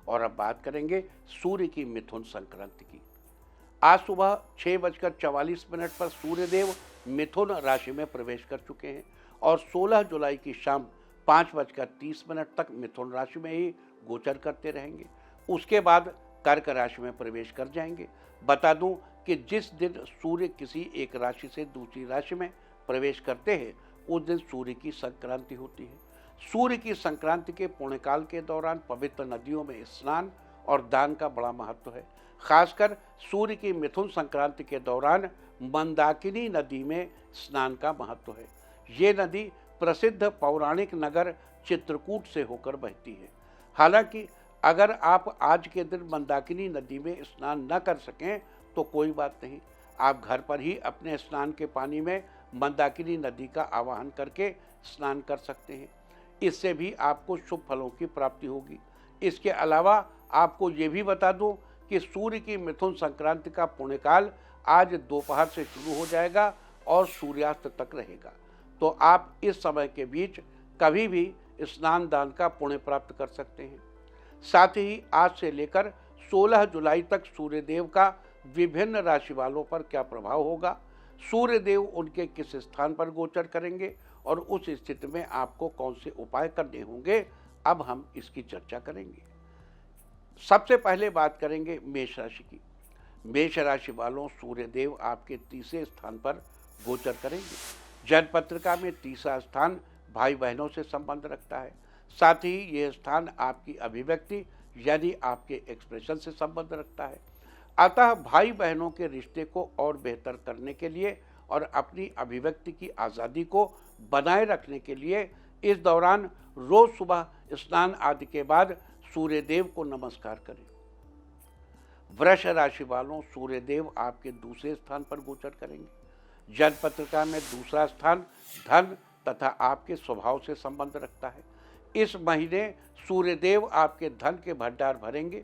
और अब बात करेंगे सूर्य की मिथुन संक्रांति की। आज सुबह 6:44 पर सूर्यदेव मिथुन राशि में प्रवेश कर चुके हैं और 16 जुलाई की शाम 5:30 तक मिथुन राशि में ही गोचर करते रहेंगे। उसके बाद कर्क राशि में प्रवेश कर जाएंगे। बता दूं कि जिस दिन सूर्य किसी एक राशि से दूसरी राशि में प्रवेश करते हैं उस दिन सूर्य की संक्रांति होती है। सूर्य की संक्रांति के पुण्यकाल के दौरान पवित्र नदियों में स्नान और दान का बड़ा महत्व है। खासकर सूर्य की मिथुन संक्रांति के दौरान मंदाकिनी नदी में स्नान का महत्व है। ये नदी प्रसिद्ध पौराणिक नगर चित्रकूट से होकर बहती है। हालांकि अगर आप आज के दिन मंदाकिनी नदी में स्नान न कर सकें तो कोई बात नहीं, आप घर पर ही अपने स्नान के पानी में मंदाकिनी नदी का आवाहन करके स्नान कर सकते हैं। इससे भी आपको शुभ फलों की प्राप्ति होगी। इसके अलावा आपको ये भी बता दूं कि सूर्य की मिथुन संक्रांति का पुण्यकाल आज दोपहर से शुरू हो जाएगा और सूर्यास्त तक रहेगा, तो आप इस समय के बीच कभी भी स्नान दान का पुण्य प्राप्त कर सकते हैं। साथ ही आज से लेकर 16 जुलाई तक सूर्यदेव का विभिन्न राशि वालों पर क्या प्रभाव होगा, सूर्यदेव उनके किस स्थान पर गोचर करेंगे और उस स्थिति में आपको कौन से उपाय करने होंगे, अब हम इसकी चर्चा करेंगे। सबसे पहले बात करेंगे मेष राशि की। मेष राशि वालों, सूर्यदेव आपके तीसरे स्थान पर गोचर करेंगे। जन्म पत्रिका में तीसरा स्थान भाई बहनों से संबंध रखता है। साथ ही यह स्थान आपकी अभिव्यक्ति यानी आपके एक्सप्रेशन से संबंध रखता है। अतः भाई बहनों के रिश्ते को और बेहतर करने के लिए और अपनी अभिव्यक्ति की आज़ादी को बनाए रखने के लिए इस दौरान रोज सुबह स्नान आदि के बाद सूर्यदेव को नमस्कार करें। वृष राशि वालों, सूर्यदेव आपके दूसरे स्थान पर गोचर करेंगे। जन्म पत्रिका में दूसरा स्थान धन तथा आपके स्वभाव से संबंध रखता है। इस महीने सूर्यदेव आपके धन के भंडार भरेंगे।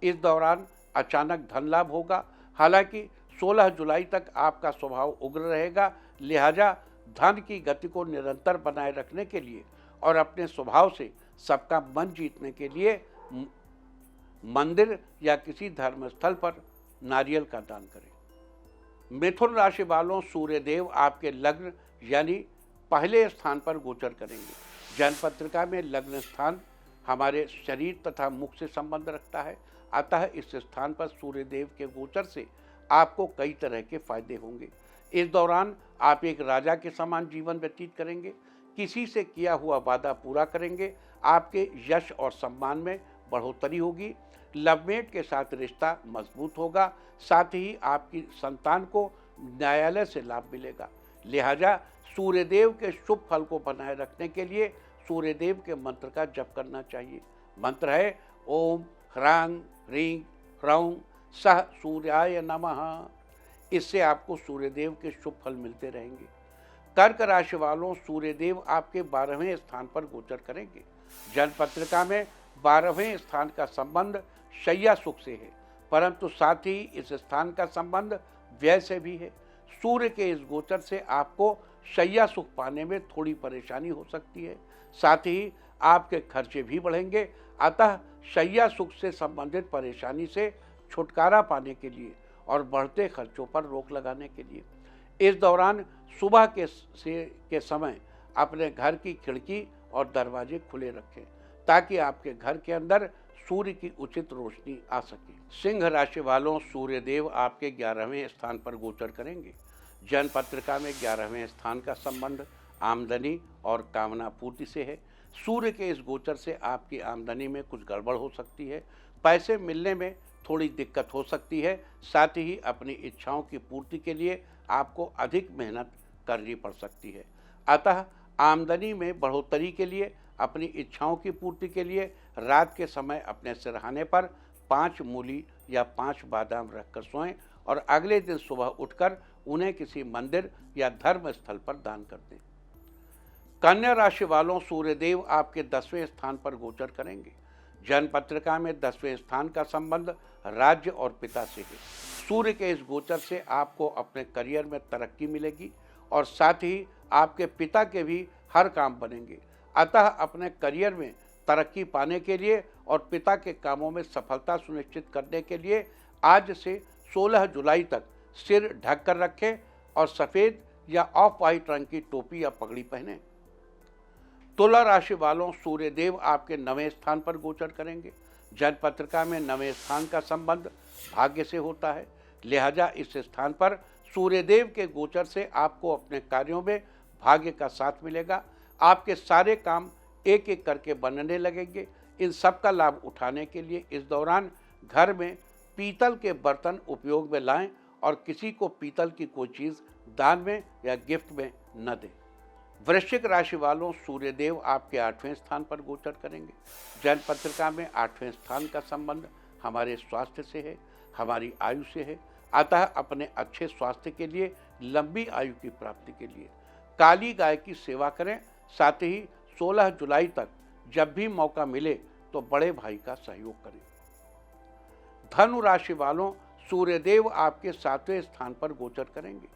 इस दौरान अचानक धन लाभ होगा। हालांकि 16 जुलाई तक आपका स्वभाव उग्र रहेगा, लिहाजा धन की गति को निरंतर बनाए रखने के लिए और अपने स्वभाव से सबका मन जीतने के लिए मंदिर या किसी धर्म स्थल पर नारियल का दान करें। मिथुन राशि वालों, सूर्यदेव आपके लग्न यानी पहले स्थान पर गोचर करेंगे। जन्म पत्रिका में लग्न स्थान हमारे शरीर तथा मुख से संबंध रखता है। अतः इस स्थान पर सूर्यदेव के गोचर से आपको कई तरह के फायदे होंगे। इस दौरान आप एक राजा के समान जीवन व्यतीत करेंगे। किसी से किया हुआ वादा पूरा करेंगे। आपके यश और सम्मान में बढ़ोतरी होगी। लवमेट के साथ रिश्ता मजबूत होगा। साथ ही आपकी संतान को न्यायालय से लाभ मिलेगा। लिहाजा सूर्यदेव के शुभ फल को बनाए रखने के लिए सूर्यदेव के मंत्र का जप करना चाहिए। मंत्र है ओम ह्रां ह्रीं ह्रौं सह सूर्याय नमः। इससे आपको सूर्यदेव के शुभ फल मिलते रहेंगे। कर्क राशि वालों, सूर्यदेव आपके 12वें स्थान पर गोचर करेंगे। जन्म पत्रिका में 12वें स्थान का संबंध शैया सुख से है, परंतु साथ ही इस स्थान का संबंध व्यय से भी है। सूर्य के इस गोचर से आपको शैया सुख पाने में थोड़ी परेशानी हो सकती है। साथ ही आपके खर्चे भी बढ़ेंगे। अतः शैया सुख से संबंधित परेशानी से छुटकारा पाने के लिए और बढ़ते खर्चों पर रोक लगाने के लिए इस दौरान सुबह के समय अपने घर की खिड़की और दरवाजे खुले रखें ताकि आपके घर के अंदर सूर्य की उचित रोशनी आ सके। सिंह राशि वालों, सूर्यदेव आपके 11वें स्थान पर गोचर करेंगे। जन्म पत्रिका में 11वें स्थान का संबंध आमदनी और कामना पूर्ति से है। सूर्य के इस गोचर से आपकी आमदनी में कुछ गड़बड़ हो सकती है। पैसे मिलने में थोड़ी दिक्कत हो सकती है। साथ ही अपनी इच्छाओं की पूर्ति के लिए आपको अधिक मेहनत करनी पड़ सकती है। अतः आमदनी में बढ़ोतरी के लिए, अपनी इच्छाओं की पूर्ति के लिए रात के समय अपने सिरहाने पर 5 मूली या 5 बादाम रखकर सोएं और अगले दिन सुबह उठकर उन्हें किसी मंदिर या धर्म स्थल पर दान कर दें। कन्या राशि वालों, सूर्यदेव आपके 10वें स्थान पर गोचर करेंगे। जन्म पत्रिका में 10वें स्थान का संबंध राज्य और पिता से है। सूर्य के इस गोचर से आपको अपने करियर में तरक्की मिलेगी और साथ ही आपके पिता के भी हर काम बनेंगे। अतः अपने करियर में तरक्की पाने के लिए और पिता के कामों में सफलता सुनिश्चित करने के लिए आज से 16 जुलाई तक सिर ढक कर रखें और सफ़ेद या ऑफ वाइट रंग की टोपी या पगड़ी पहने। तुला राशि वालों, सूर्यदेव आपके 9वें स्थान पर गोचर करेंगे। जन्म पत्रिका में 9वें स्थान का संबंध भाग्य से होता है, लिहाजा इस स्थान पर सूर्यदेव के गोचर से आपको अपने कार्यों में भाग्य का साथ मिलेगा। आपके सारे काम एक एक करके बनने लगेंगे। इन सब का लाभ उठाने के लिए इस दौरान घर में पीतल के बर्तन उपयोग में लाएं और किसी को पीतल की कोई चीज़ दान में या गिफ्ट में न दें। वृश्चिक राशि वालों, सूर्यदेव आपके 8वें स्थान पर गोचर करेंगे। जन्म पत्रिका में 8वें स्थान का संबंध हमारे स्वास्थ्य से है, हमारी आयु से है। अतः अपने अच्छे स्वास्थ्य के लिए, लंबी आयु की प्राप्ति के लिए काली गाय की सेवा करें। साथ ही 16 जुलाई तक जब भी मौका मिले तो बड़े भाई का सहयोग करें। धनु राशि वालों, सूर्यदेव आपके 7वें स्थान पर गोचर करेंगे।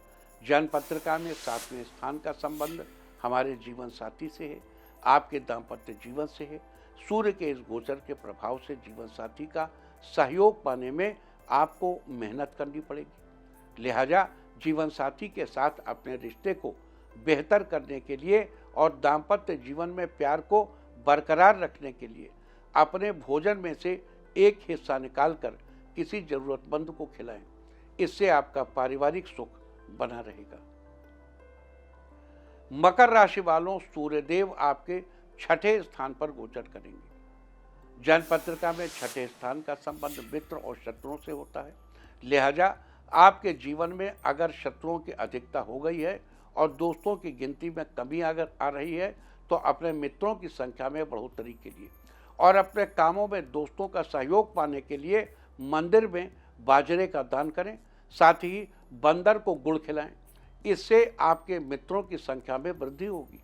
जन्म पत्रिका में 7वें स्थान का संबंध हमारे जीवन साथी से है, आपके दाम्पत्य जीवन से है। सूर्य के इस गोचर के प्रभाव से जीवन साथी का सहयोग पाने में आपको मेहनत करनी पड़ेगी। लिहाजा जीवन साथी के साथ अपने रिश्ते को बेहतर करने के लिए और दाम्पत्य जीवन में प्यार को बरकरार रखने के लिए अपने भोजन में से एक हिस्सा निकालकर किसी जरूरतमंद को खिलाएं। इससे आपका पारिवारिक सुख बना रहेगा। मकर राशि वालों, सूर्यदेव आपके 6ठे स्थान पर गोचर करेंगे। जन्म पत्रिका में 6ठे स्थान का संबंध मित्र और शत्रुओं से होता है। लिहाजा आपके जीवन में अगर शत्रुओं की अधिकता हो गई है और दोस्तों की गिनती में कमी अगर आ रही है तो अपने मित्रों की संख्या में बढ़ोतरी के लिए और अपने कामों में दोस्तों का सहयोग पाने के लिए मंदिर में बाजरे का दान करें। साथ ही बंदर को गुड़ खिलाएं। इससे आपके मित्रों की संख्या में वृद्धि होगी।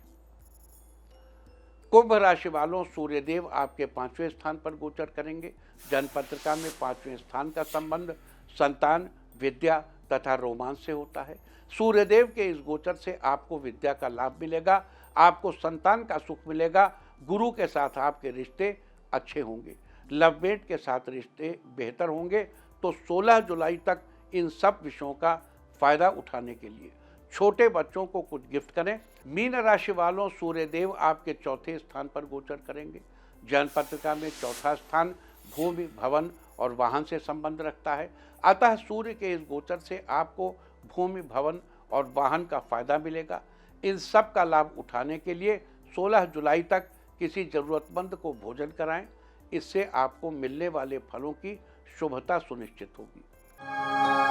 कुंभ राशि वालों, सूर्यदेव आपके 5वें स्थान पर गोचर करेंगे। जन्म पत्रिका में 5वें स्थान का संबंध संतान, विद्या तथा रोमांस से होता है। सूर्यदेव के इस गोचर से आपको विद्या का लाभ मिलेगा, आपको संतान का सुख मिलेगा, गुरु के साथ आपके रिश्ते अच्छे होंगे, लवमेट के साथ रिश्ते बेहतर होंगे। तो 16 जुलाई तक इन सब विषयों का फायदा उठाने के लिए छोटे बच्चों को कुछ गिफ्ट करें। मीन राशि वालों, सूर्यदेव आपके 4थे स्थान पर गोचर करेंगे। जन्म पत्रिका में 4था स्थान भूमि, भवन और वाहन से संबंध रखता है। अतः सूर्य के इस गोचर से आपको भूमि, भवन और वाहन का फायदा मिलेगा। इन सब का लाभ उठाने के लिए 16 जुलाई तक किसी जरूरतमंद को भोजन कराएं। इससे आपको मिलने वाले फलों की शुभता सुनिश्चित होगी।